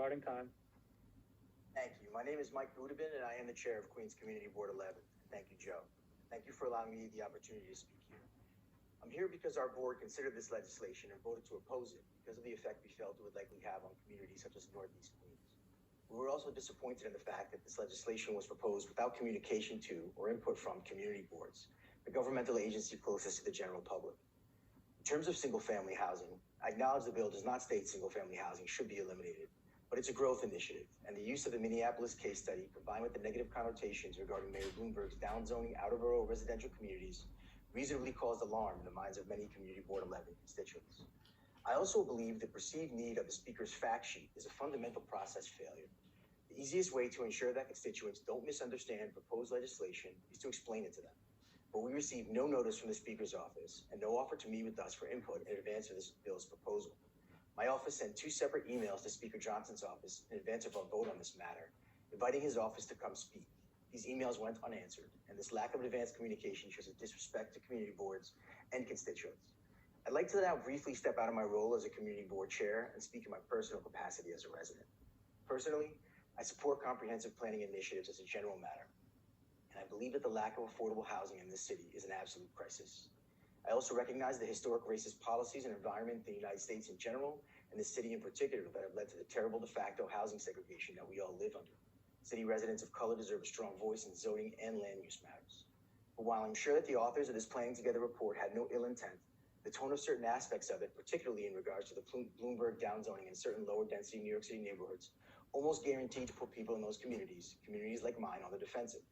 Starting time. Thank you. My name is Mike Budabin, and I am the chair of Queens Community Board 11. Thank you, Joe. Thank you for allowing me the opportunity to speak here. I'm here because our board considered this legislation and voted to oppose it because of the effect we felt it would likely have on communities such as Northeast Queens. We were also disappointed in the fact that this legislation was proposed without communication to or input from community boards, the governmental agency closest to the general public. In terms of single-family housing, I acknowledge the bill does not state single-family housing should be eliminated, but it's a growth initiative, and the use of the Minneapolis case study, combined with the negative connotations regarding Mayor Bloomberg's downzoning outer-borough residential communities, reasonably caused alarm in the minds of many Community Board 11 constituents. I also believe the perceived need of the speaker's fact sheet is a fundamental process failure. The easiest way to ensure that constituents don't misunderstand proposed legislation is to explain it to them. But we received no notice from the Speaker's office and no offer to meet with us for input in advance of this bill's proposal. My office sent 2 separate emails to Speaker Johnson's office in advance of our vote on this matter, inviting his office to come speak. These emails went unanswered, and this lack of advanced communication shows a disrespect to community boards and constituents. I'd like to now briefly step out of my role as a community board chair and speak in my personal capacity as a resident. Personally, I support comprehensive planning initiatives as a general matter, and I believe that the lack of affordable housing in this city is an absolute crisis. I also recognize the historic racist policies and environment in the United States in general, and the city in particular, that have led to the terrible de facto housing segregation that we all live under. City residents of color deserve a strong voice in zoning and land use matters. But while I'm sure that the authors of this Planning Together report had no ill intent, the tone of certain aspects of it, particularly in regards to the Bloomberg downzoning in certain lower density New York City neighborhoods, almost guaranteed to put people in those communities like mine, on the defensive.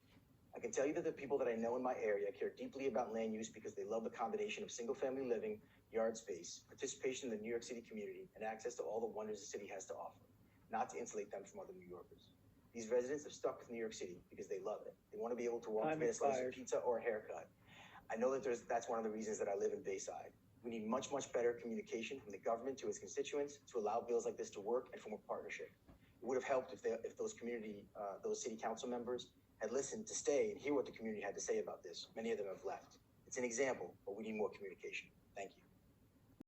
I can tell you that the people that I know in my area care deeply about land use because they love the combination of single-family living, yard space, participation in the New York City community, and access to all the wonders the city has to offer, not to insulate them from other New Yorkers. These residents have stuck with New York City because they love it. They want to be able to walk to get a slice of pizza or a haircut. I know that that's one of the reasons that I live in Bayside. We need much, much better communication from the government to its constituents to allow bills like this to work and form a partnership. It would have helped if those city council members had listened to stay and hear what the community had to say about this. Many of them have left. It's an example, but we need more communication. Thank you.